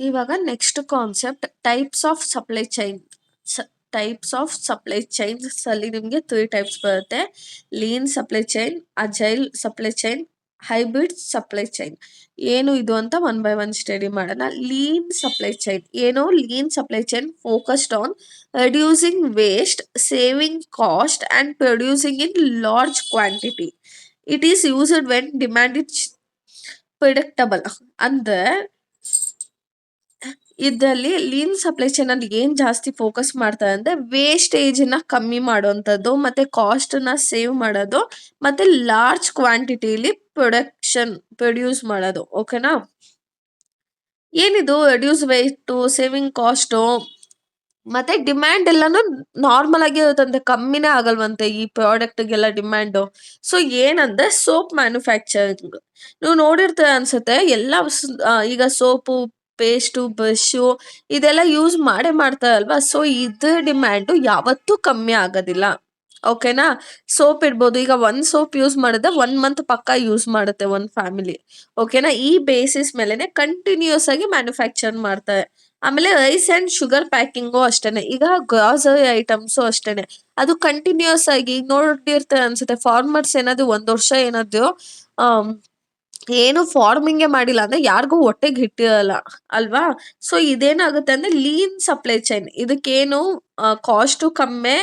ಇವಾಗ next concept types of supply chains ಅಲ್ಲಿ ನಿಮಗೆ 3 ಟೈಪ್ಸ್ ಬರುತ್ತೆ. Lean supply chain, agile supply chain, hybrid supply chain. ಏನು ಇದು ಅಂತ ಒನ್ ಬೈ ಒನ್ ಸ್ಟಡಿ ಮಾಡೋಣ. ಲೀನ್ ಸಪ್ಲೈ ಚೈನ್ ಏನು? Lean supply chain focused on reducing waste, saving cost and producing in large quantity. It is used when demand is predictable. ಅಂದ್ರೆ ಇದರಲ್ಲಿ lean supply chain ಅಲ್ಲಿ ಏನ್ ಜಾಸ್ತಿ focus ಮಾಡ್ತಾರೆ ಅಂದ್ರೆ wastage ನ ಕಮ್ಮಿ ಮಾಡುವಂಥದ್ದು, ಮತ್ತೆ ಕಾಸ್ಟ್ ನ ಸೇವ್ ಮಾಡೋದು, ಮತ್ತೆ ಲಾರ್ಜ್ ಕ್ವಾಂಟಿಟಿಲಿ ಪ್ರೊಡ್ಯೂಸ್ ಮಾಡೋದು. ಓಕೆನಾ? ಏನಿದು ರೆಡ್ಯೂಸ್ ವೇಸ್ಟ್, ಸೇವಿಂಗ್ ಕಾಸ್ಟ್ ಮತ್ತೆ ಡಿಮ್ಯಾಂಡ್ ಎಲ್ಲಾನು ನಾರ್ಮಲ್ ಆಗಿ ಇರುತ್ತಂತೆ, ಕಮ್ಮಿನೇ ಆಗಲ್ವಂತೆ ಈ ಪ್ರಾಡಕ್ಟ್ಗೆಲ್ಲ ಡಿಮ್ಯಾಂಡು. ಸೊ ಏನಂದ್ರೆ ಸೋಪ್ ಮ್ಯಾನುಫ್ಯಾಕ್ಚರಿಂಗ್ ನೀವು ನೋಡಿರ್ತೀರ ಅನ್ಸುತ್ತೆ. ಎಲ್ಲ ಈಗ ಸೋಪು, ಪೇಸ್ಟು, ಬ್ರಷು ಇದೆಲ್ಲ ಯೂಸ್ ಮಾಡ್ತಾರಲ್ವಾ. ಸೊ ಇದ್ರ ಡಿಮ್ಯಾಂಡು ಯಾವತ್ತೂ ಕಮ್ಮಿ ಆಗೋದಿಲ್ಲ. ಓಕೆನಾ? ಸೋಪ್ ಇಡ್ಬೋದು. ಈಗ ಒಂದ್ ಸೋಪ್ ಯೂಸ್ ಮಾಡಿದ್ರೆ 1 ಮಂತ್ ಪಕ್ಕ ಯೂಸ್ ಮಾಡುತ್ತೆ ಒಂದ್ ಫ್ಯಾಮಿಲಿ. ಓಕೆನಾ? ಈ ಬೇಸಿಸ್ ಮೇಲೆನೆ ಕಂಟಿನ್ಯೂಸ್ ಆಗಿ ಮ್ಯಾನುಫ್ಯಾಕ್ಚರ್ ಮಾಡ್ತಾರೆ. ಆಮೇಲೆ ರೈಸ್ ಅಂಡ್ ಶುಗರ್ ಪ್ಯಾಕಿಂಗು ಅಷ್ಟೇನೆ. ಈಗ ಗ್ರಾಸರಿ ಐಟಮ್ಸು ಅಷ್ಟೇನೆ. ಅದು ಕಂಟಿನ್ಯೂಸ್ ಆಗಿ ಈಗ ನೋಡಿರ್ತಾರೆ ಅನ್ಸುತ್ತೆ. ಫಾರ್ಮರ್ಸ್ ಏನಾದ್ರು 1 ವರ್ಷ ಏನಾದ್ರು ಏನು ಫಾರ್ಮಿಂಗೇ ಮಾಡಿಲ್ಲ ಅಂದ್ರೆ ಯಾರಿಗೂ ಹೊಟ್ಟೆಗೆ ಹಿಟ್ಟಿರಲ್ಲ ಅಲ್ವಾ. ಸೊ ಇದೇನಾಗುತ್ತೆ ಅಂದ್ರೆ ಲೀನ್ ಸಪ್ಲೈ ಚೈನ್. ಇದಕ್ಕೇನು ಕಾಸ್ಟು ಕಮ್ಮಿ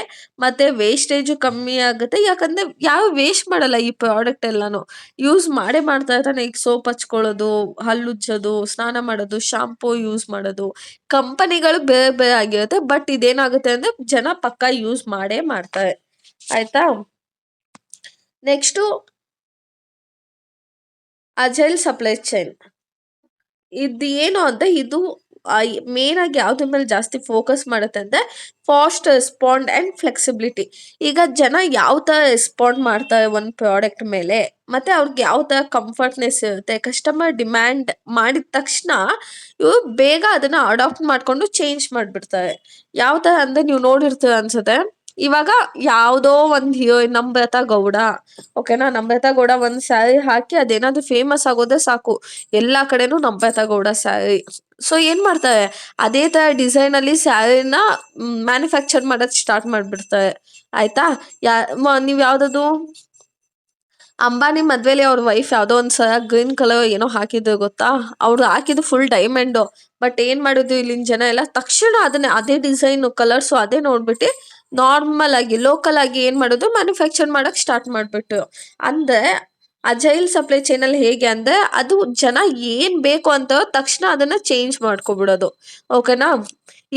ಮತ್ತೆ ವೇಸ್ಟೇಜು ಕಮ್ಮಿ ಆಗುತ್ತೆ. ಯಾಕಂದ್ರೆ ಯಾವ ವೇಸ್ಟ್ ಮಾಡಲ್ಲ ಈ ಪ್ರಾಡಕ್ಟ್ ಎಲ್ಲಾನು. ಯೂಸ್ ಮಾಡ್ತಾ ಇರ್ತಾನೆ. ಈಗ ಸೋಪ್ ಹಚ್ಕೊಳ್ಳೋದು, ಹಲ್ಲುಜ್ಜೋದು, ಸ್ನಾನ ಮಾಡೋದು, ಶಾಂಪೂ ಯೂಸ್ ಮಾಡೋದು, ಕಂಪನಿಗಳು ಬೇರೆ ಬೇರೆ ಆಗಿರುತ್ತೆ. ಬಟ್ ಇದೇನಾಗುತ್ತೆ ಅಂದ್ರೆ ಜನ ಪಕ್ಕ ಯೂಸ್ ಮಾಡ್ತಾರೆ. ಆಯ್ತಾ? Next agile supply chain. ಇದು ಏನು ಅಂದ್ರೆ ಇದು ಮೇನ್ ಆಗಿ ಯಾವ್ದ್ರ ಮೇಲೆ ಜಾಸ್ತಿ ಫೋಕಸ್ ಮಾಡುತ್ತೆ ಅಂದ್ರೆ ಫಾಸ್ಟ್ ರೆಸ್ಪಾಂಡ್ ಅಂಡ್ ಫ್ಲೆಕ್ಸಿಬಿಲಿಟಿ. ಈಗ ಜನ ಯಾವ ತರ ರೆಸ್ಪಾಂಡ್ ಮಾಡ್ತಾರೆ ಒಂದು ಪ್ರಾಡಕ್ಟ್ ಮೇಲೆ, ಮತ್ತೆ ಅವ್ರಿಗೆ ಯಾವ ತರ ಕಂಫರ್ಟ್ನೆಸ್ ಇರುತ್ತೆ, ಕಸ್ಟಮರ್ ಡಿಮ್ಯಾಂಡ್ ಮಾಡಿದ ತಕ್ಷಣ ಇವ್ರು ಬೇಗ ಅದನ್ನ ಅಡಾಪ್ಟ್ ಮಾಡ್ಕೊಂಡು ಚೇಂಜ್ ಮಾಡ್ಬಿಡ್ತಾರೆ. ಯಾವ ತರ ಅಂದ್ರೆ ನೀವು ನೋಡಿರ್ತೀರ ಅನ್ಸುತ್ತೆ. ಇವಾಗ ಯಾವುದೋ ಒಂದು ಹೀರೋಯಿನ್ ನಮ್ರತಾ ಗೌಡ, ಓಕೆನಾ? ನಮ್ರತಾ ಗೌಡ ಒಂದ್ ಸ್ಯಾರಿ ಹಾಕಿ ಅದೇನಾದ್ರು ಫೇಮಸ್ ಆಗೋದೇ ಸಾಕು, ಎಲ್ಲಾ ಕಡೆನೂ ನಮ್ರತಾ ಗೌಡ ಸ್ಯಾರಿ. ಸೊ ಏನ್ ಮಾಡ್ತಾರೆ, ಅದೇ ತರ ಡಿಸೈನ್ ಅಲ್ಲಿ ಸ್ಯಾರಿನ ಮ್ಯಾನುಫ್ಯಾಕ್ಚರ್ ಮಾಡೋದ್ ಸ್ಟಾರ್ಟ್ ಮಾಡ್ಬಿಡ್ತಾರೆ. ಆಯ್ತಾ? ನೀವ್ ಯಾವ್ದದು ಅಂಬಾನಿ ಮದ್ವೆಲಿ ಅವ್ರ ವೈಫ್ ಯಾವ್ದೋ ಒಂದ್ಸಲ ಗ್ರೀನ್ ಕಲರ್ ಏನೋ ಹಾಕಿದ್ರು ಗೊತ್ತಾ? ಅವ್ರು ಹಾಕಿದ್ದು ಫುಲ್ ಡೈಮಂಡ್. ಬಟ್ ಏನ್ ಮಾಡಿದ್ರು ಇಲ್ಲಿನ ಜನ ಎಲ್ಲ ತಕ್ಷಣ ಅದನ್ನೇ ಅದೇ ಡಿಸೈನ್ ಕಲರ್ಸು ಅದೇ ನೋಡ್ಬಿಟ್ಟು ನಾರ್ಮಲ್ ಆಗಿ ಲೋಕಲ್ ಆಗಿ ಏನ್ ಮಾಡೋದು, ಮ್ಯಾನುಫ್ಯಾಕ್ಚರ್ ಮಾಡಕ್ ಸ್ಟಾರ್ಟ್ ಮಾಡ್ಬಿಟ್ಟು. ಅಂದ್ರೆ ಅಜೈಲ್ ಸಪ್ಲೈ ಚೈನ್ ಅಲ್ಲಿ ಹೇಗೆ ಅಂದ್ರೆ ಅದು ಜನ ಏನ್ ಬೇಕು ಅಂತ ತಕ್ಷಣ ಅದನ್ನ ಚೇಂಜ್ ಮಾಡ್ಕೊಬಿಡೋದು. ಓಕೆನಾ?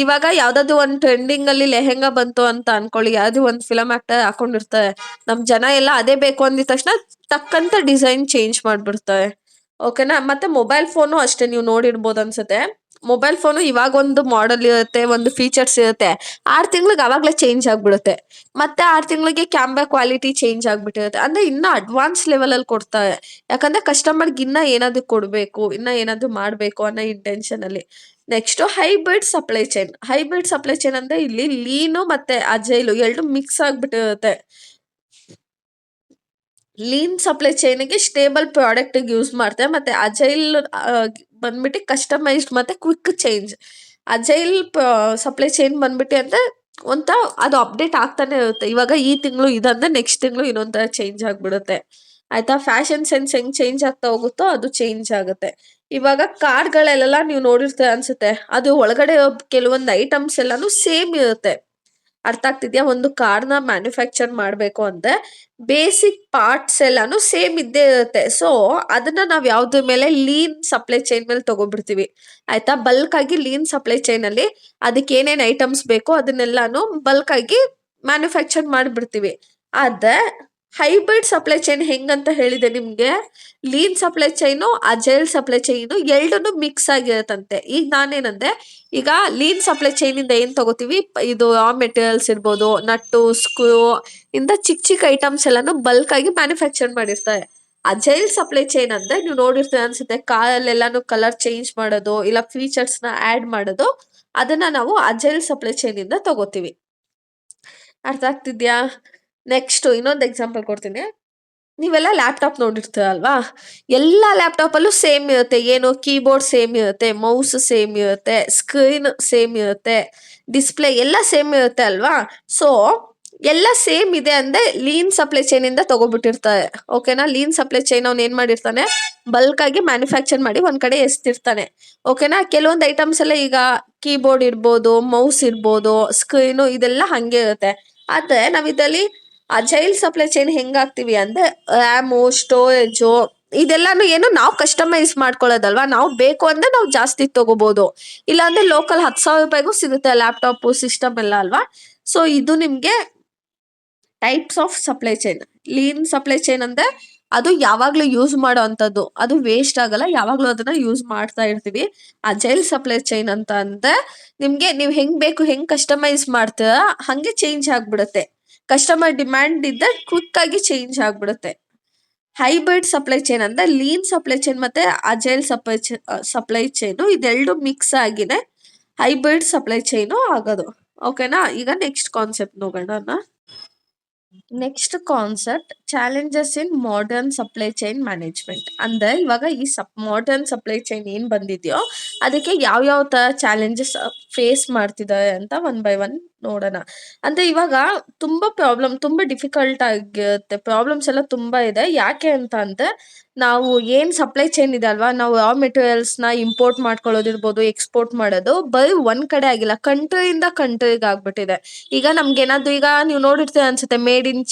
ಇವಾಗ ಯಾವ್ದಾದ್ರು ಒಂದ್ ಟ್ರೆಂಡಿಂಗ್ ಅಲ್ಲಿ ಲೆಹೆಂಗಾ ಬಂತು ಅಂತ ಅನ್ಕೊಳ್ಳಿ. ಯಾವ್ದು ಒಂದ್ ಫಿಲಮ್ ಆಕ್ಟರ್ ಹಾಕೊಂಡಿರ್ತಾರೆ. ನಮ್ ಜನ ಎಲ್ಲ ಅದೇ ಬೇಕು ಅಂದಿದ ತಕ್ಷಣ ತಕ್ಕಂತ ಡಿಸೈನ್ ಚೇಂಜ್ ಮಾಡ್ಬಿಡ್ತಾರೆ. ಓಕೆನಾ? ಮತ್ತೆ ಮೊಬೈಲ್ ಫೋನು ಅಷ್ಟೇ. ನೀವು ನೋಡಿರ್ಬೋದು ಅನ್ಸುತ್ತೆ. ಮೊಬೈಲ್ ಫೋನು ಇವಾಗ ಒಂದು ಮಾಡೆಲ್ ಇರುತ್ತೆ, ಒಂದು ಫೀಚರ್ಸ್ ಇರುತ್ತೆ. 6 ತಿಂಗಳಿಗೆ ಅವಾಗ್ಲೇ ಚೇಂಜ್ ಆಗ್ಬಿಡುತ್ತೆ. ಮತ್ತೆ 6 ತಿಂಗಳಿಗೆ ಕ್ಯಾಮ್ರಾ ಕ್ವಾಲಿಟಿ ಚೇಂಜ್ ಆಗ್ಬಿಟ್ಟಿರುತ್ತೆ. ಅಂದ್ರೆ ಇನ್ನ ಅಡ್ವಾನ್ಸ್ ಲೆವೆಲ್ ಅಲ್ಲಿ ಕೊಡ್ತಾರೆ. ಯಾಕಂದ್ರೆ ಕಸ್ಟಮರ್ಗೆ ಇನ್ನ ಏನಾದ್ರು ಕೊಡ್ಬೇಕು, ಇನ್ನ ಏನಾದ್ರು ಮಾಡ್ಬೇಕು ಅನ್ನೋ ಇಂಟೆನ್ಷನ್ ಅಲ್ಲಿ. Next hybrid supply chain. Hybrid supply chain ಅಂದ್ರೆ ಇಲ್ಲಿ ಲೀನು ಮತ್ತೆ ಅಜೈಲು ಎರಡು ಮಿಕ್ಸ್ ಆಗ್ಬಿಟ್ಟಿರುತ್ತೆ. ಲೀನ್ ಸಪ್ಲೈ ಚೈನ್ಗೆ ಸ್ಟೇಬಲ್ ಪ್ರಾಡಕ್ಟ್ ಯೂಸ್ ಮಾಡ್ತಾರೆ. ಮತ್ತೆ ಅಜೈಲ್ ಬಂದ್ಬಿಟ್ಟು ಕಸ್ಟಮೈಸ್ಡ್ ಮತ್ತೆ quick change. Agile supply chain ಬಂದ್ಬಿಟ್ಟು ಅಂದ್ರೆ ಒಂಥರ ಅದು ಅಪ್ಡೇಟ್ ಆಗ್ತಾನೆ ಇರುತ್ತೆ. ಇವಾಗ ಈ ತಿಂಗಳು ಇದಂದ್ರೆ ನೆಕ್ಸ್ಟ್ ತಿಂಗಳು ಇನ್ನೊಂಥರ ಚೇಂಜ್ ಆಗ್ಬಿಡುತ್ತೆ. ಆಯ್ತಾ? ಫ್ಯಾಷನ್ ಸೆನ್ಸ್ ಹೆಂಗ್ ಚೇಂಜ್ ಆಗ್ತಾ ಹೋಗುತ್ತೋ ಅದು ಚೇಂಜ್ ಆಗುತ್ತೆ. ಇವಾಗ ಕಾರ್ಗಳೆಲ್ಲ ನೀವು ನೋಡಿರ್ತೀರ ಅನ್ಸುತ್ತೆ. ಅದು ಒಳಗಡೆ ಕೆಲವೊಂದು ಐಟಮ್ಸ್ ಎಲ್ಲಾನು ಸೇಮ್ ಇರುತ್ತೆ. ಅರ್ಥ ಆಗ್ತಿದ್ಯಾ? ಒಂದು ಕಾರ್ನ ಮ್ಯಾನುಫ್ಯಾಕ್ಚರ್ ಮಾಡ್ಬೇಕು ಅಂದ್ರೆ ಬೇಸಿಕ್ ಪಾರ್ಟ್ಸ್ ಎಲ್ಲಾನು ಸೇಮ್ ಇದ್ದೇ ಇರುತ್ತೆ. ಸೊ ಅದನ್ನ ನಾವ್ ಯಾವ್ದ್ರ ಮೇಲೆ, ಲೀನ್ ಸಪ್ಲೈ ಚೈನ್ ಮೇಲೆ ತಗೊಬಿಡ್ತೀವಿ. ಆಯ್ತಾ? ಬಲ್ಕ್ ಆಗಿ ಲೀನ್ ಸಪ್ಲೈ ಚೈನ್ ಅಲ್ಲಿ ಅದಕ್ಕೆ ಏನೇನ್ ಐಟಮ್ಸ್ ಬೇಕೋ ಅದನ್ನೆಲ್ಲಾನು ಬಲ್ಕ್ ಆಗಿ ಮ್ಯಾನುಫ್ಯಾಕ್ಚರ್ ಮಾಡ್ಬಿಡ್ತೀವಿ. ಆದ್ರೆ ಹೈಬ್ರಿಡ್ ಸಪ್ಲೈ ಚೈನ್ ಹೆಂಗಂತ ಹೇಳಿದೆ ನಿಮ್ಗೆ, lean supply chain agile supply chain ಎರಡನ್ನೂ ಮಿಕ್ಸ್ ಆಗಿರತ್ತಂತೆ. ಈಗ ನಾನೇನಂದ್ರೆ, ಈಗ ಲೀನ್ ಸಪ್ಲೈ ಚೈನ್ ಇಂದ ಏನ್ ತಗೋತೀವಿ, ಇದು ರಾ ಮೆಟೀರಿಯಲ್ಸ್ ಇರ್ಬೋದು, ನಟ್ಟು, ಸ್ಕ್ರೂ ಇಂದ ಚಿಕ್ಕ ಚಿಕ್ಕ ಐಟಮ್ಸ್ ಎಲ್ಲಾನು ಬಲ್ಕ್ ಆಗಿ ಮ್ಯಾನುಫ್ಯಾಕ್ಚರ್ ಮಾಡಿರ್ತಾರೆ. ಅಜೈಲ್ ಸಪ್ಲೈ ಚೈನ್ ಅಂದ್ರೆ ನೀವು ನೋಡಿರ್ತೀರ ಅನ್ಸುತ್ತೆ. ಕಾರಲ್ಲೆಲ್ಲಾನು ಕಲರ್ ಚೇಂಜ್ ಮಾಡೋದು, ಇಲ್ಲ ಫೀಚರ್ಸ್ ನ ಆಡ್ ಮಾಡೋದು, ಅದನ್ನ ನಾವು ಅಜೈಲ್ ಸಪ್ಲೈ ಚೈನ್ ಇಂದ ತಗೋತೀವಿ. ಅರ್ಥ ಆಗ್ತಿದ್ಯಾ? ನೆಕ್ಸ್ಟ್ ಇನ್ನೊಂದು ಎಕ್ಸಾಂಪಲ್ ಕೊಡ್ತೀನಿ. ನೀವೆಲ್ಲ ಲ್ಯಾಪ್ಟಾಪ್ ನೋಡಿರ್ತೀರಲ್ವಾ? ಎಲ್ಲ ಲ್ಯಾಪ್ಟಾಪಲ್ಲೂ ಸೇಮ್ ಇರುತ್ತೆ. ಏನು ಕೀಬೋರ್ಡ್ ಸೇಮ್ ಇರುತ್ತೆ, ಮೌಸ್ ಸೇಮ್ ಇರುತ್ತೆ, ಸ್ಕ್ರೀನ್ ಸೇಮ್ ಇರುತ್ತೆ, ಡಿಸ್‌ಪ್ಲೇ ಎಲ್ಲ ಸೇಮ್ ಇರುತ್ತೆ ಅಲ್ವಾ? ಸೊ, ಎಲ್ಲ ಸೇಮ್ ಇದೆ ಅಂದ್ರೆ ಲೀನ್ ಸಪ್ಲೈ ಚೈನ್ ಇಂದ ತಗೋಬಿಟ್ಟಿರ್ತಾರೆ. ಓಕೆನಾ? ಲೀನ್ ಸಪ್ಲೈ ಚೈನ್ ಅವ್ನು ಏನ್ ಮಾಡಿರ್ತಾನೆ, ಬಲ್ಕ್ ಆಗಿ ಮ್ಯಾನುಫ್ಯಾಕ್ಚರ್ ಮಾಡಿ ಒಂದ್ ಕಡೆ ಎಸ್ತಿರ್ತಾನೆ. ಓಕೆನಾ? ಕೆಲವೊಂದು ಐಟಮ್ಸ್ ಎಲ್ಲ ಈಗ ಕೀಬೋರ್ಡ್ ಇರ್ಬೋದು, ಮೌಸ್ ಇರ್ಬೋದು, ಸ್ಕ್ರೀನು ಇದೆಲ್ಲ ಹಂಗೆ ಇರುತ್ತೆ. ಆದ್ರೆ ನಾವ್ ಇದ್ರಲ್ಲಿ ಅಜೈಲ್ ಸಪ್ಲೈ ಚೈನ್ ಹೆಂಗಾಗ್ತಿವಿ ಅಂದ್ರೆ ರ್ಯಾಮು, ಸ್ಟೋರೇಜು ಇದೆಲ್ಲಾನು ಏನು ನಾವು ಕಸ್ಟಮೈಸ್ ಮಾಡ್ಕೊಳ್ಳೋದಲ್ವಾ? ನಾವು ಬೇಕು ಅಂದ್ರೆ ನಾವು ಜಾಸ್ತಿ ತಗೋಬಹುದು. ಇಲ್ಲಾಂದ್ರೆ ಲೋಕಲ್ 10,000 ರೂಪಾಯಿಗೂ ಸಿಗುತ್ತೆ ಲ್ಯಾಪ್ಟಾಪ್ ಸಿಸ್ಟಮ್ ಎಲ್ಲ ಅಲ್ವಾ? ಸೊ ಇದು ನಿಮ್ಗೆ types of supply chain. Lean supply chain ಅಂದ್ರೆ ಅದು ಯಾವಾಗ್ಲೂ ಯೂಸ್ ಮಾಡೋ ಅಂಥದ್ದು. ಅದು ವೇಸ್ಟ್ ಆಗಲ್ಲ, ಯಾವಾಗ್ಲೂ ಅದನ್ನ ಯೂಸ್ ಮಾಡ್ತಾ ಇರ್ತೀವಿ. ಅಜೈಲ್ ಸಪ್ಲೈ ಚೈನ್ ಅಂತ ಅಂದ್ರೆ ನಿಮ್ಗೆ ನೀವ್ ಹೆಂಗ್ ಬೇಕು ಹೆಂಗ್ ಕಸ್ಟಮೈಸ್ ಮಾಡ್ತೀರಾ ಹಂಗೆ ಚೇಂಜ್ ಆಗ್ಬಿಡುತ್ತೆ. ಕಸ್ಟಮರ್ ಡಿಮ್ಯಾಂಡ್ ಇದ್ದ ಕ್ವಿಕ್ ಆಗಿ ಚೇಂಜ್ ಆಗ್ಬಿಡುತ್ತೆ. ಹೈಬ್ರಿಡ್ ಸಪ್ಲೈ ಚೈನ್ ಅಂದ್ರೆ ಲೀನ್ ಸಪ್ಲೈ ಚೈನ್ ಮತ್ತೆ ಅಜೈಲ್ ಸಪ್ಲೈ ಚೈನು ಇದೆರಡು ಮಿಕ್ಸ್ ಆಗಿನೇ ಹೈಬ್ರಿಡ್ ಸಪ್ಲೈ ಚೈನು ಆಗೋದು. ಓಕೆನಾ? ಈಗ ನೆಕ್ಸ್ಟ್ ಕಾನ್ಸೆಪ್ಟ್ ನೋಡೋಣ. Next concept challenges in modern supply chain management. ಅಂದ್ರೆ ಇವಾಗ ಈ ಮಾಡರ್ನ್ ಸಪ್ಲೈ ಚೈನ್ ಏನ್ ಬಂದಿದೆಯೋ ಅದಕ್ಕೆ ಯಾವ ಯಾವ ತರ ಚಾಲೆಂಜಸ್ ಫೇಸ್ ಮಾಡ್ತಿದ್ದಾರೆ ಅಂತ ಒನ್ ಬೈ ಒನ್ ನೋಡೋಣ. ಅಂದ್ರೆ ಇವಾಗ ತುಂಬಾ ಡಿಫಿಕಲ್ಟ್ ಆಗಿರುತ್ತೆ. ಪ್ರಾಬ್ಲಮ್ಸ್ ಎಲ್ಲ ತುಂಬಾ ಇದೆ. ಯಾಕೆ ಅಂತ ಅಂದ್ರೆ ನಾವು ಏನ್ ಸಪ್ಲೈ ಚೈನ್ ಇದೆ ಅಲ್ವಾ, ನಾವು ರಾ ಮೆಟೀರಿಯಲ್ಸ್ ನ ಇಂಪೋರ್ಟ್ ಮಾಡ್ಕೊಳ್ಳೋದಿರ್ಬೋದು, ಎಕ್ಸ್ಪೋರ್ಟ್ ಮಾಡೋದು ಬರೀ ಒಂದ್ ಕಡೆ ಆಗಿಲ್ಲ, ಕಂಟ್ರಿಯಿಂದ ಕಂಟ್ರಿಗೆ ಆಗ್ಬಿಟ್ಟಿದೆ. ಈಗ ನಮ್ಗೆ ಏನಾದ್ರು ಈಗ ನೀವು ನೋಡಿರ್ತೀರ ಅನ್ಸುತ್ತೆ, ಮೇಡ್ ಇನ್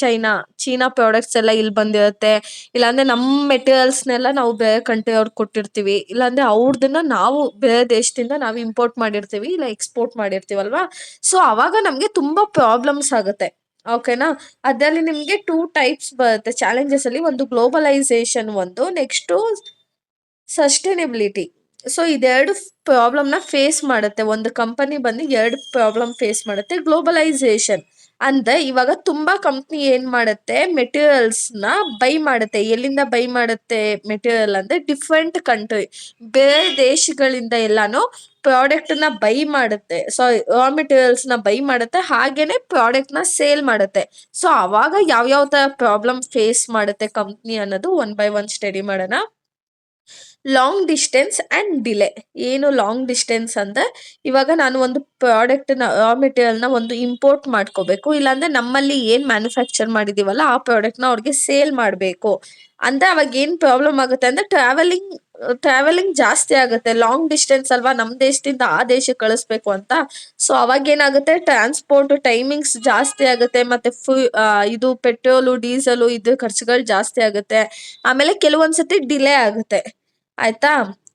ಚೀನಾ ಪ್ರಾಡಕ್ಟ್ಸ್ ಎಲ್ಲ ಇಲ್ಲಿ ಬಂದಿರುತ್ತೆ. ಇಲ್ಲಾಂದ್ರೆ ನಮ್ಮ ಮೆಟೀರಿಯಲ್ಸ್ನೆಲ್ಲ ನಾವು ಬೇರೆ ಕಂಟ್ರಿ ಅವ್ರಿಗೆ ಕೊಟ್ಟಿರ್ತೀವಿ, ಇಲ್ಲಾಂದ್ರೆ ಅವ್ರದನ್ನ ನಾವು ಬೇರೆ ದೇಶದಿಂದ ನಾವು ಇಂಪೋರ್ಟ್ ಮಾಡಿರ್ತೀವಿ ಇಲ್ಲ ಎಕ್ಸ್ಪೋರ್ಟ್ ಮಾಡಿರ್ತೀವಲ್ವಾ? ಸೊ ಅವಾಗ ನಮ್ಗೆ ತುಂಬಾ ಪ್ರಾಬ್ಲಮ್ಸ್ ಆಗುತ್ತೆ. ಓಕೆನಾ? ಅದ್ರಲ್ಲಿ ನಿಮ್ಗೆ 2 ಟೈಪ್ಸ್ ಬರುತ್ತೆ ಚಾಲೆಂಜಸ್ ಅಲ್ಲಿ. ಒಂದು ಗ್ಲೋಬಲೈಸೇಷನ್, ಒಂದು ನೆಕ್ಸ್ಟ್ ಸಸ್ಟೈನಬಿಲಿಟಿ. ಸೊ ಇದೆರಡು ಪ್ರಾಬ್ಲಮ್ ನ ಫೇಸ್ ಮಾಡುತ್ತೆ. ಒಂದು ಕಂಪನಿ ಬಂದು ಎರಡು ಪ್ರಾಬ್ಲಮ್ ಫೇಸ್ ಮಾಡುತ್ತೆ. ಗ್ಲೋಬಲೈಸೇಷನ್ ಅಂದ್ರೆ ಇವಾಗ ತುಂಬಾ ಕಂಪ್ನಿ ಏನ್ ಮಾಡುತ್ತೆ, ಮೆಟೀರಿಯಲ್ಸ್ ನ ಬೈ ಮಾಡುತ್ತೆ. ಎಲ್ಲಿಂದ ಬೈ ಮಾಡುತ್ತೆ ಮೆಟೀರಿಯಲ್ ಅಂದ್ರೆ ಡಿಫ್ರೆಂಟ್ ಕಂಟ್ರಿ, ಬೇರೆ ದೇಶಗಳಿಂದ ಎಲ್ಲಾನು ಪ್ರಾಡಕ್ಟ್ ನ ಬೈ ಮಾಡುತ್ತೆ. ಸಾರಿ, ರಾ ಮೆಟೀರಿಯಲ್ಸ್ ನ ಬೈ ಮಾಡುತ್ತೆ, ಹಾಗೇನೆ ಪ್ರಾಡಕ್ಟ್ ನ ಸೇಲ್ ಮಾಡುತ್ತೆ. ಸೊ ಅವಾಗ ಯಾವ ತರ ಪ್ರಾಬ್ಲಮ್ ಫೇಸ್ ಮಾಡುತ್ತೆ ಕಂಪ್ನಿ ಅನ್ನೋದು ಒನ್ ಬೈ ಒನ್ ಸ್ಟಡಿ ಮಾಡೋಣ. Long distance and delay. ಏನು ಲಾಂಗ್ ಡಿಸ್ಟೆನ್ಸ್ ಅಂದ್ರೆ ಇವಾಗ ನಾನು ಒಂದು ಪ್ರಾಡಕ್ಟ್ ನ ರಾ ಮೆಟೀರಿಯಲ್ ನ ಒಂದು ಇಂಪೋರ್ಟ್ ಮಾಡ್ಕೋಬೇಕು, ಇಲ್ಲಾಂದ್ರೆ ನಮ್ಮಲ್ಲಿ ಏನ್ ಮ್ಯಾನುಫ್ಯಾಕ್ಚರ್ ಮಾಡಿದೀವಲ್ಲ ಆ ಪ್ರಾಡಕ್ಟ್ ನ ಅವ್ರಿಗೆ ಸೇಲ್ ಮಾಡಬೇಕು ಅಂದ್ರೆ ಅವಾಗ ಏನ್ ಪ್ರಾಬ್ಲಮ್ ಆಗುತ್ತೆ ಅಂದ್ರೆ ಟ್ರಾವೆಲಿಂಗ್ ಜಾಸ್ತಿ ಆಗುತ್ತೆ. ಲಾಂಗ್ ಡಿಸ್ಟೆನ್ಸ್ ಅಲ್ವಾ, ನಮ್ ದೇಶದಿಂದ ಆ ದೇಶಕ್ಕೆ ಕಳಿಸ್ಬೇಕು ಅಂತ. ಸೊ ಅವಾಗ ಏನಾಗುತ್ತೆ, ಟ್ರಾನ್ಸ್ಪೋರ್ಟ್ ಟೈಮಿಂಗ್ಸ್ ಜಾಸ್ತಿ ಆಗುತ್ತೆ, ಮತ್ತೆ ಇದು ಪೆಟ್ರೋಲು ಡೀಸೆಲು ಇದು ಖರ್ಚುಗಳು ಜಾಸ್ತಿ ಆಗುತ್ತೆ. ಆಮೇಲೆ ಕೆಲವೊಂದ್ಸತಿ ಡಿಲೇ ಆಗುತ್ತೆ. ಆಯ್ತಾ?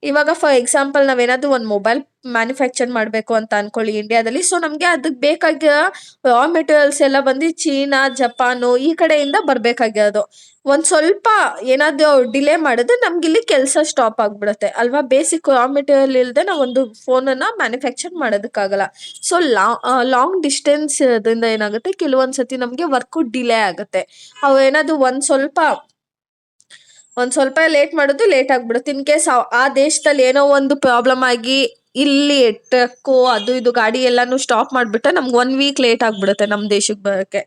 ಇವಾಗ ಫಾರ್ ಎಕ್ಸಾಂಪಲ್ ನಾವೇನಾದ್ರೂ ಒಂದು ಮೊಬೈಲ್ ಮ್ಯಾನುಫ್ಯಾಕ್ಚರ್ ಮಾಡ್ಬೇಕು ಅಂತ ಅನ್ಕೊಳ್ಳಿ ಇಂಡಿಯಾದಲ್ಲಿ. ಸೊ ನಮ್ಗೆ ಅದಕ್ಕೆ ಬೇಕಾಗಿರೋ ರಾ ಮೆಟೀರಿಯಲ್ಸ್ ಎಲ್ಲ ಬಂದು ಚೀನಾ, ಜಪಾನು ಈ ಕಡೆಯಿಂದ ಬರ್ಬೇಕಾಗಿರೋದು. ಒಂದ್ ಸ್ವಲ್ಪ ಏನಾದ್ರು ಡಿಲೇ ಮಾಡಿದ್ರೆ ನಮ್ಗೆ ಇಲ್ಲಿ ಕೆಲಸ ಸ್ಟಾಪ್ ಆಗ್ಬಿಡುತ್ತೆ ಅಲ್ವಾ? ಬೇಸಿಕ್ ರಾ ಮೆಟೀರಿಯಲ್ ಇಲ್ಲದೆ ನಾವು ಒಂದು ಫೋನ್ ಅನ್ನ ಮ್ಯಾನುಫ್ಯಾಕ್ಚರ್ ಮಾಡೋದಕ್ಕಾಗಲ್ಲ. ಸೊ ಲಾಂಗ್ ಡಿಸ್ಟೆನ್ಸ್ ಇರೋದ್ರಿಂದ ಏನಾಗುತ್ತೆ, ಕೆಲವೊಂದ್ಸತಿ ನಮ್ಗೆ ವರ್ಕ್ ಡಿಲೇ ಆಗುತ್ತೆ. ಅವು ಏನಾದ್ರು ಒಂದ್ ಸ್ವಲ್ಪ ಲೇಟ್ ಮಾಡೋದು ಲೇಟ್ ಆಗ್ಬಿಡುತ್ತೆ. ಇನ್ ಕೇಸ್ ಆ ದೇಶದಲ್ಲಿ ಏನೋ ಒಂದು ಪ್ರಾಬ್ಲಮ್ ಆಗಿ ಇಲ್ಲಿ ಟ್ರಕ್ಕು ಅದು ಇದು ಗಾಡಿ ಎಲ್ಲಾನು ಸ್ಟಾಪ್ ಮಾಡ್ಬಿಟ್ರೆ ನಮ್ಗೆ 1 ವೀಕ್ ಲೇಟ್ ಆಗ್ಬಿಡುತ್ತೆ ನಮ್ ದೇಶಕ್ಕೆ ಬರೋಕ್ಕೆ.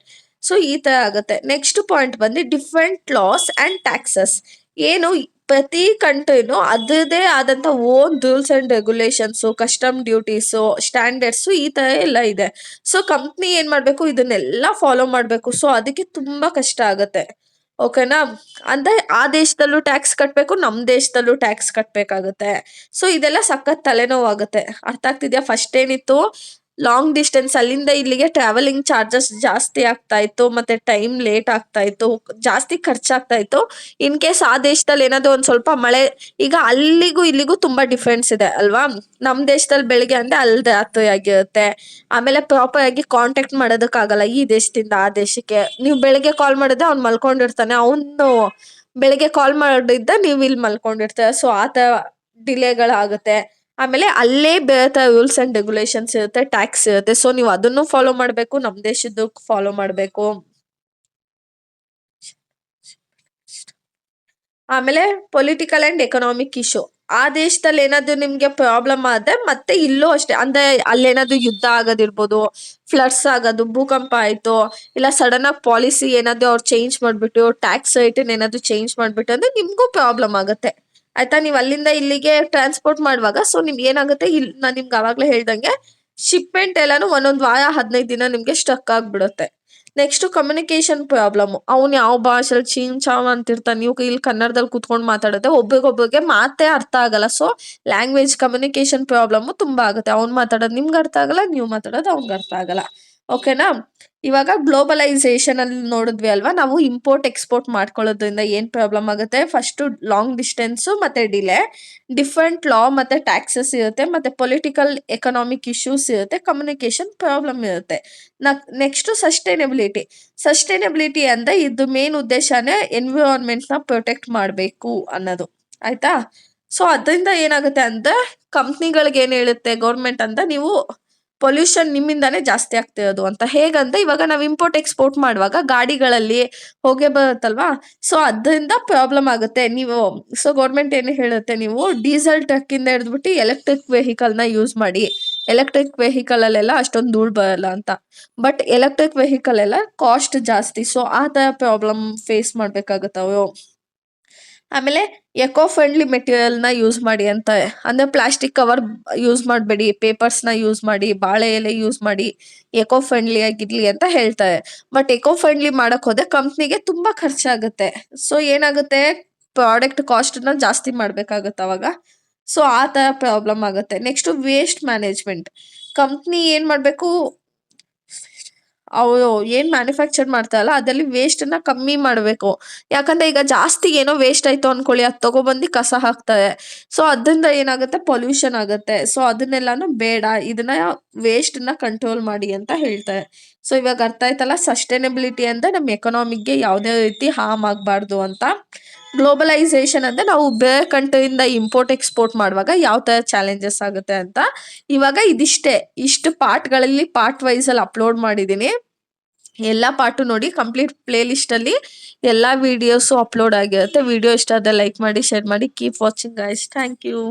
ಸೊ ಈ ತರ ಆಗುತ್ತೆ. ನೆಕ್ಸ್ಟ್ ಪಾಯಿಂಟ್ ಬಂದು ಡಿಫ್ರೆಂಟ್ ಲಾಸ್ ಅಂಡ್ ಟ್ಯಾಕ್ಸಸ್. ಏನು ಪ್ರತಿ ಕಂಟ್ರಿನೂ ಅದರದೇ ಆದಂತ own rules and regulations, custom duties, standards ಈ ತರ ಎಲ್ಲ ಇದೆ. ಸೊ ಕಂಪ್ನಿ ಏನ್ ಮಾಡ್ಬೇಕು, ಇದನ್ನೆಲ್ಲ ಫಾಲೋ ಮಾಡ್ಬೇಕು. ಸೊ ಅದಕ್ಕೆ ತುಂಬಾ ಕಷ್ಟ ಆಗತ್ತೆ. ಓಕೆನಾ? ಅಂದ್ರೆ ಆ ದೇಶದಲ್ಲೂ ಟ್ಯಾಕ್ಸ್ ಕಟ್ಬೇಕು, ನಮ್ ದೇಶದಲ್ಲೂ ಟ್ಯಾಕ್ಸ್ ಕಟ್ಬೇಕಾಗುತ್ತೆ. ಸೊ ಇದೆಲ್ಲ ಸಖತ್ ತಲೆನೋವಾಗುತ್ತೆ. ಅರ್ಥ ಆಗ್ತಿದ್ಯಾ? ಫಸ್ಟ್ ಏನಿತ್ತು, ಲಾಂಗ್ ಡಿಸ್ಟೆನ್ಸ್ ಅಲ್ಲಿಂದ ಇಲ್ಲಿಗೆ ಟ್ರಾವೆಲಿಂಗ್ ಚಾರ್ಜಸ್ ಜಾಸ್ತಿ ಆಗ್ತಾ ಇತ್ತು, ಮತ್ತೆ ಟೈಮ್ ಲೇಟ್ ಆಗ್ತಾ ಇತ್ತು, ಜಾಸ್ತಿ ಖರ್ಚಾಗ್ತಾ ಇತ್ತು. ಇನ್ ಕೇಸ್ ಆ ದೇಶದಲ್ಲಿ ಏನಾದ್ರು ಒಂದ್ ಸ್ವಲ್ಪ ಮಳೆ, ಈಗ ಅಲ್ಲಿಗೂ ಇಲ್ಲಿಗೂ ತುಂಬಾ ಡಿಫ್ರೆನ್ಸ್ ಇದೆ ಅಲ್ವಾ? ನಮ್ ದೇಶದಲ್ಲಿ ಬೆಳಿಗ್ಗೆ ಅಂದ್ರೆ ಅಲ್ಲಿ ರಾತ್ರಿ ಆಗಿರುತ್ತೆ. ಆಮೇಲೆ ಪ್ರಾಪರ್ ಆಗಿ ಕಾಂಟ್ಯಾಕ್ಟ್ ಮಾಡೋದಕ್ಕಾಗಲ್ಲ ಈ ದೇಶದಿಂದ ಆ ದೇಶಕ್ಕೆ. ನೀವು ಬೆಳಿಗ್ಗೆ ಕಾಲ್ ಮಾಡಿದ್ರೆ ಅವ್ನು ಮಲ್ಕೊಂಡಿರ್ತಾನೆ, ಅವನು ಬೆಳಿಗ್ಗೆ ಕಾಲ್ ಮಾಡಿದ್ದ ನೀವು ಇಲ್ಲಿ ಮಲ್ಕೊಂಡಿರ್ತೀರ. ಸೊ ಆ ತರ ಡಿಲೇಗಳಾಗುತ್ತೆ. ಆಮೇಲೆ ಅಲ್ಲೇ ಬೇರೆ ತರ ರೂಲ್ಸ್ ಅಂಡ್ ರೆಗ್ಯುಲೇಷನ್ಸ್ ಇರುತ್ತೆ, ಟ್ಯಾಕ್ಸ್ ಇರುತ್ತೆ. ಸೊ ನೀವು ಅದನ್ನು ಫಾಲೋ ಮಾಡ್ಬೇಕು, ನಮ್ ದೇಶದ್ದು ಫಾಲೋ ಮಾಡ್ಬೇಕು. ಆಮೇಲೆ ಪೊಲಿಟಿಕಲ್ ಅಂಡ್ ಎಕನಾಮಿಕ್ ಇಶ್ಯೂ. ಆ ದೇಶದಲ್ಲಿ ಏನಾದ್ರು ನಿಮ್ಗೆ ಪ್ರಾಬ್ಲಮ್ ಆದ್ರೆ ಮತ್ತೆ ಇಲ್ಲೂ ಅಷ್ಟೇ, ಅಂದ್ರೆ ಅಲ್ಲೇನಾದ್ರು ಯುದ್ಧ ಆಗೋದಿರ್ಬೋದು, ಫ್ಲಡ್ಸ್ ಆಗೋದು, ಭೂಕಂಪ ಆಯ್ತು, ಇಲ್ಲ ಸಡನ್ ಆಗಿ ಪಾಲಿಸಿ ಏನಾದ್ರು ಅವ್ರು ಚೇಂಜ್ ಮಾಡ್ಬಿಟ್ಟು ಟ್ಯಾಕ್ಸ್ ರೇಟ್ ಏನಾದ್ರು ಚೇಂಜ್ ಮಾಡ್ಬಿಟ್ಟು ಅಂದ್ರೆ ನಿಮ್ಗೂ ಪ್ರಾಬ್ಲಮ್ ಆಗುತ್ತೆ. ಆಯ್ತಾ, ನೀವು ಅಲ್ಲಿಂದ ಇಲ್ಲಿಗೆ ಟ್ರಾನ್ಸ್ಪೋರ್ಟ್ ಮಾಡುವಾಗ ಸೊ ನಿಮ್ಗೆ ಏನಾಗುತ್ತೆ, ಇಲ್ಲಿ ನಾನು ನಿಮ್ಗೆ ಅವಾಗ್ಲೇ ಹೇಳ್ದಂಗೆ ಶಿಪ್ಮೆಂಟ್ ಎಲ್ಲಾನು ಒಂದೊಂದು ವಾರ 15 ದಿನ ನಿಮ್ಗೆ ಸ್ಟಕ್ ಆಗ್ಬಿಡುತ್ತೆ. Next communication problem. ಅವ್ನು ಯಾವ ಭಾಷೆಲಿ ಚೀನ್ ಚಾವ್ ಅಂತಿರ್ತಾನೆ, ನೀವು ಇಲ್ಲಿ ಕನ್ನಡದಲ್ಲಿ ಕುತ್ಕೊಂಡು ಮಾತಾಡುತ್ತೆ, ಒಬ್ರಿಗೊಬ್ರಿಗೆ ಮಾತೇ ಅರ್ಥ ಆಗಲ್ಲ. ಸೊ ಲ್ಯಾಂಗ್ವೇಜ್ ಕಮ್ಯುನಿಕೇಶನ್ ಪ್ರಾಬ್ಲಮ್ ತುಂಬಾ ಆಗುತ್ತೆ. ಅವ್ನು ಮಾತಾಡೋದು ನಿಮ್ಗೆ ಅರ್ಥ ಆಗಲ್ಲ, ನೀವು ಮಾತಾಡೋದು ಅವ್ನಿಗೆ ಅರ್ಥ ಆಗಲ್ಲ. ಓಕೆನಾ? ಇವಾಗ ಗ್ಲೋಬಲೈಸೇಷನ್ ಅಲ್ಲಿ ನೋಡಿದ್ವಿ ಅಲ್ವಾ, ನಾವು ಇಂಪೋರ್ಟ್ ಎಕ್ಸ್ಪೋರ್ಟ್ ಮಾಡ್ಕೊಳ್ಳೋದ್ರಿಂದ ಏನ್ ಪ್ರಾಬ್ಲಮ್ ಆಗುತ್ತೆ, ಫಸ್ಟ್ ಲಾಂಗ್ ಡಿಸ್ಟೆನ್ಸ್ ಮತ್ತೆ ಡಿಲೇ, ಡಿಫ್ರೆಂಟ್ ಲಾ ಮತ್ತೆ ಟ್ಯಾಕ್ಸಸ್ ಇರುತ್ತೆ, ಮತ್ತೆ ಪೊಲಿಟಿಕಲ್ ಎಕನಾಮಿಕ್ ಇಶ್ಯೂಸ್ ಇರುತ್ತೆ, ಕಮ್ಯುನಿಕೇಶನ್ ಪ್ರಾಬ್ಲಮ್ ಇರುತ್ತೆ. Next sustainability. ಸಸ್ಟೈನಬಿಲಿಟಿ ಅಂದ್ರೆ ಇದು ಮೇನ್ ಉದ್ದೇಶನೇ ಎನ್ವಿರಾನ್ಮೆಂಟ್ ನ ಪ್ರೊಟೆಕ್ಟ್ ಮಾಡಬೇಕು ಅನ್ನೋದು. ಆಯ್ತಾ? ಸೊ ಅದರಿಂದ ಏನಾಗುತ್ತೆ ಅಂದ್ರೆ ಕಂಪ್ನಿಗಳಿಗೆ ಏನ್ ಹೇಳುತ್ತೆ ಗೌರ್ಮೆಂಟ್ ಅಂತ, ನೀವು ಪೊಲ್ಯೂಷನ್ ನಿಮ್ಮಿಂದಾನೇ ಜಾಸ್ತಿ ಆಗ್ತಿರೋದು ಅಂತ. ಹೇಗಂದ್ರೆ ಇವಾಗ ನಾವು ಇಂಪೋರ್ಟ್ ಎಕ್ಸ್ಪೋರ್ಟ್ ಮಾಡುವಾಗ ಗಾಡಿಗಳಲ್ಲಿ ಹೊಗೆ ಬರುತ್ತಲ್ವಾ, ಸೊ ಅದರಿಂದ ಪ್ರಾಬ್ಲಮ್ ಆಗುತ್ತೆ. ನೀವು ಸೊ ಗೌರ್ಮೆಂಟ್ ಏನು ಹೇಳುತ್ತೆ, ನೀವು ಡೀಸೆಲ್ ಟ್ರಕ್ ಇಂದ ಹಿಡಿದ್ಬಿಟ್ಟು ಎಲೆಕ್ಟ್ರಿಕ್ ವೆಹಿಕಲ್ ನ ಯೂಸ್ ಮಾಡಿ, ಎಲೆಕ್ಟ್ರಿಕ್ ವೆಹಿಕಲ್ ಅಲ್ಲೆಲ್ಲ ಅಷ್ಟೊಂದು ಧೂಳು ಬರಲ್ಲ ಅಂತ. ಬಟ್ ಎಲೆಕ್ಟ್ರಿಕ್ ವೆಹಿಕಲ್ ಎಲ್ಲ ಕಾಸ್ಟ್ ಜಾಸ್ತಿ, ಸೊ ಆ ತರ ಪ್ರಾಬ್ಲಮ್ ಫೇಸ್ ಮಾಡ್ಬೇಕಾಗತ್ತೆ ಅವರು. ಆಮೇಲೆ ಎಕೋ ಫ್ರೆಂಡ್ಲಿ ಮೆಟೀರಿಯಲ್ ನ ಯೂಸ್ ಮಾಡಿ ಅಂತ, ಅಂದ್ರೆ ಪ್ಲಾಸ್ಟಿಕ್ ಕವರ್ ಯೂಸ್ ಮಾಡಬೇಡಿ, ಪೇಪರ್ಸ್ ನ ಯೂಸ್ ಮಾಡಿ, ಬಾಳೆ ಎಲೆ ಯೂಸ್ ಮಾಡಿ, ಎಕೋ ಫ್ರೆಂಡ್ಲಿ ಆಗಿರ್ಲಿ ಅಂತ ಹೇಳ್ತಾರೆ. ಬಟ್ ಎಕೋ ಫ್ರೆಂಡ್ಲಿ ಮಾಡಕ್ ಹೋದ್ರೆ ಕಂಪ್ನಿಗೆ ತುಂಬಾ ಖರ್ಚಾಗುತ್ತೆ. ಸೊ ಏನಾಗುತ್ತೆ, ಪ್ರಾಡಕ್ಟ್ ಕಾಸ್ಟ್ ನ ಜಾಸ್ತಿ ಮಾಡ್ಬೇಕಾಗತ್ತೆ ಅವಾಗ. ಸೊ ಆ ತರ ಪ್ರಾಬ್ಲಮ್ ಆಗುತ್ತೆ. Next waste management. ಕಂಪ್ನಿ ಏನ್ ಮಾಡ್ಬೇಕು, ಅವರು ಏನ್ ಮ್ಯಾನುಫ್ಯಾಕ್ಚರ್ ಮಾಡ್ತಾರಲ್ಲ ಅದ್ರಲ್ಲಿ ವೇಸ್ಟ್ ನ ಕಮ್ಮಿ ಮಾಡ್ಬೇಕು. ಯಾಕಂದ್ರೆ ಈಗ ಜಾಸ್ತಿ ಏನೋ ವೇಸ್ಟ್ ಆಯ್ತು ಅನ್ಕೊಳ್ಳಿ, ಅದ್ ತಗೊಬಂದು ಕಸ ಹಾಕ್ತಾರೆ. ಸೊ ಅದರಿಂದ ಏನಾಗುತ್ತೆ, ಪೊಲ್ಯೂಷನ್ ಆಗುತ್ತೆ. ಸೊ ಅದನ್ನೆಲ್ಲಾನು ಬೇಡ, ಇದನ್ನ ವೇಸ್ಟ್ ನ ಕಂಟ್ರೋಲ್ ಮಾಡಿ ಅಂತ ಹೇಳ್ತಾರೆ. ಸೊ ಇವಾಗ ಅರ್ಥ ಆಯ್ತಲ್ಲ, ಸಸ್ಟೈನಬಿಲಿಟಿ ಅಂದ್ರೆ ನಮ್ಮ ಎಕನಾಮಿಕ್ಗೆ ಯಾವುದೇ ರೀತಿ ಹಾರ್ಮ್ ಆಗಬಾರ್ದು ಅಂತ. ಗ್ಲೋಬಲೈಸೇಷನ್ ಅಂದ್ರೆ ನಾವು ಬೇರೆ ಕಂಟ್ರಿಯಿಂದ ಇಂಪೋರ್ಟ್ ಎಕ್ಸ್ಪೋರ್ಟ್ ಮಾಡುವಾಗ ಯಾವ ತರ ಚಾಲೆಂಜಸ್ ಆಗುತ್ತೆ ಅಂತ. ಇವಾಗ ಇದಿಷ್ಟೇ, ಇಷ್ಟು ಪಾರ್ಟ್ಗಳಲ್ಲಿ ಪಾರ್ಟ್ ವೈಸ್ ಅಲ್ಲಿ ಅಪ್ಲೋಡ್ ಮಾಡಿದೀನಿ. ಎಲ್ಲಾ ಪಾರ್ಟು ನೋಡಿ, ಕಂಪ್ಲೀಟ್ ಪ್ಲೇ ಲಿಸ್ಟ್ ಅಲ್ಲಿ ಎಲ್ಲಾ ವಿಡಿಯೋಸು ಅಪ್ಲೋಡ್ ಆಗಿರುತ್ತೆ. ವಿಡಿಯೋ ಇಷ್ಟ ಆದ್ರೆ ಲೈಕ್ ಮಾಡಿ, ಶೇರ್ ಮಾಡಿ. Keep watching guys. Thank you.